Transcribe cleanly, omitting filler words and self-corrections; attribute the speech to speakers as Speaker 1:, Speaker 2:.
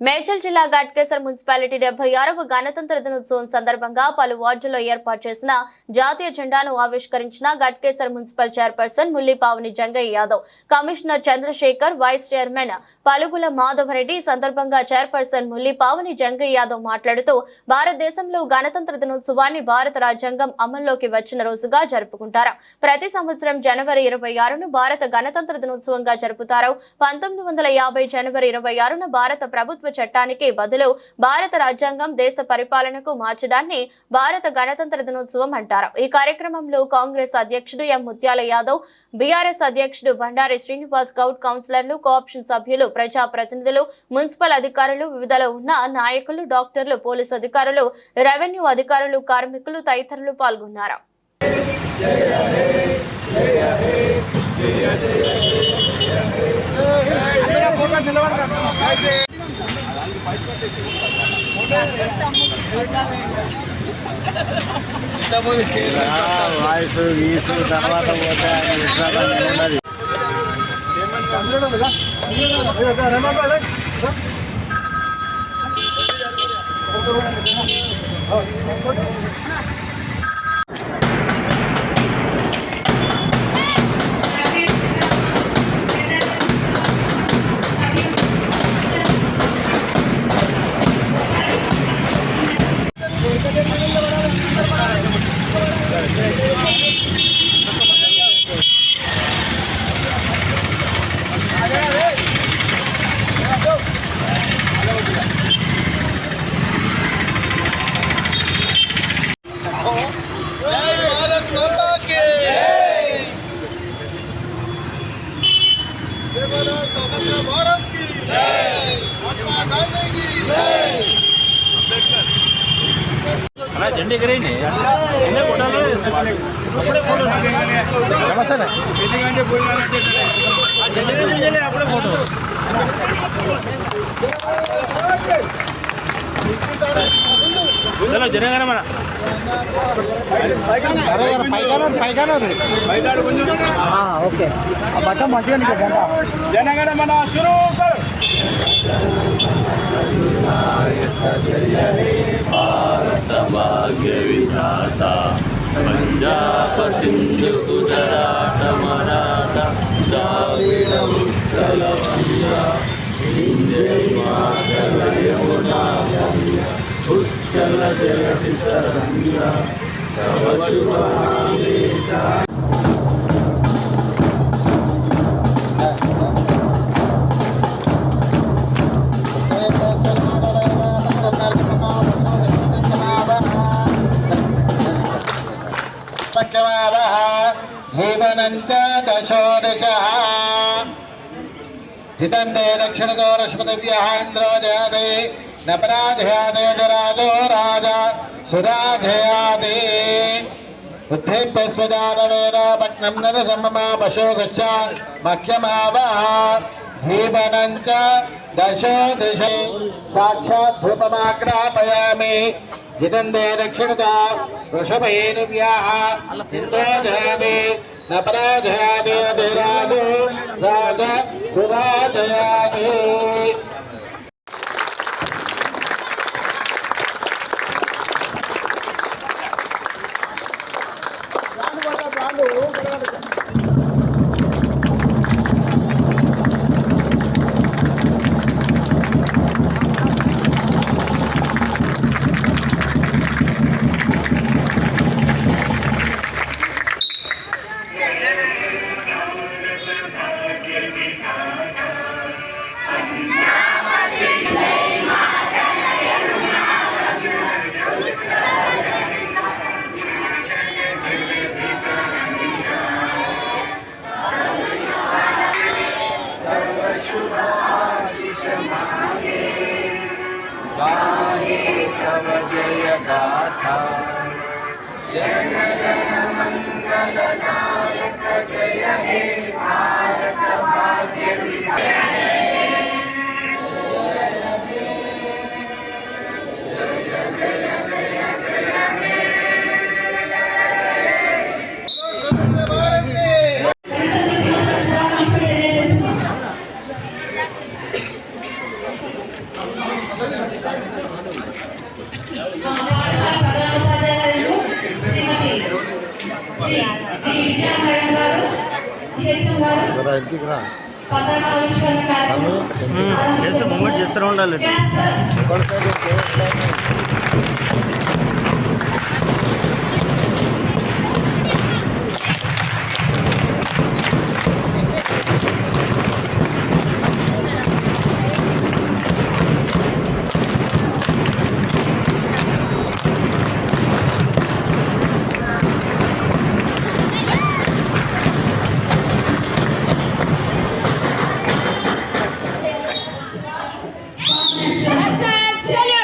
Speaker 1: మేడ్చల్ జిల్లా ఘట్కేసర్ మున్సిపాలిటీ 76వ గణతంత్ర దినోత్సవం సందర్భంగా పలు వార్డుల్లో ఏర్పాటు చేసిన జాతీయ జెండాను ఆవిష్కరించిన Ghatkesar municipal chairperson Mullipavani Jangaiah Yadav, commissioner Chandrashekar, vice chairman Palugula Madhavareddy. సందర్భంగా చైర్పర్సన్ ముల్లిపావని జంగయ్య యాదవ్ మాట్లాడుతూ భారతదేశంలో గణతంత్ర దినోత్సవాన్ని భారత రాజ్యాంగం అమల్లోకి వచ్చిన రోజుగా జరుపుకుంటారు. ప్రతి సంవత్సరం జనవరి 26ను భారత గణతంత్ర దినోత్సవంగా జరుపుతారు. 1950 జనవరి 26న భారత ప్రభుత్వ చట్టానికి బదులు భారత రాజ్యాంగం దేశ పరిపాలనకు మార్చడాన్ని భారత గణతంత్ర దినోత్సవం అంటారు. ఈ కార్యక్రమంలో కాంగ్రెస్ అధ్యక్షుడు ఎం ముత్యాల యాదవ్, బీఆర్ఎస్ అధ్యక్షుడు బండారి శ్రీనివాస్ గౌడ్, కౌన్సిలర్లు, కోఆప్షన్ సభ్యులు, ప్రజా ప్రతినిధులు, మున్సిపల్ అధికారులు, వివిధలో ఉన్న నాయకులు, డాక్టర్లు, పోలీసు అధికారులు, రెవెన్యూ అధికారులు, కార్మికులు తదితరులు పాల్గొన్నారు.
Speaker 2: వాయిస్ గీసు తర్వాత పోతే
Speaker 3: स्वतंत्र भारत की जय, महात्मा गांधी की जय।
Speaker 2: अरे झंडे करेंगे नमस्ते अपने फोटो चलो जनगण मन ओके बट मंचिगा
Speaker 3: जनगण मन शुरू कर।
Speaker 4: भारत भाग्य विधाता पंजाब सिंधु गुजरात मराठा द्राविड़ उत्कल गंगा हिंदू हिमाचल यमुना गंगा उच्चल जगति तरंगा तव शुभ नामे
Speaker 3: जितंदे दक्षिण दौरश्मदिव्यः इंद्रो जयादे नपराधयादे राजो राजा सुराधयादे बुद्धिभ्य स्वदानवेन पट्नं नरसम्मा पशोघश्च मह्यमावः जीवनञ्च दशो दिश साक्षात् धूपमाग्रापयामि जितंदे दक्षिणदा वृषभेनुव्याः इंद्रो जयादे नपराधयादे अधिराजो राजा सुराधयादे।
Speaker 4: जय गाथा जनगण मंगल नायक जय हे भारत भाग्य विधाता
Speaker 2: చేస్తే మూమెంట్ చేస్తూనే ఉండాలి.
Speaker 5: National salute!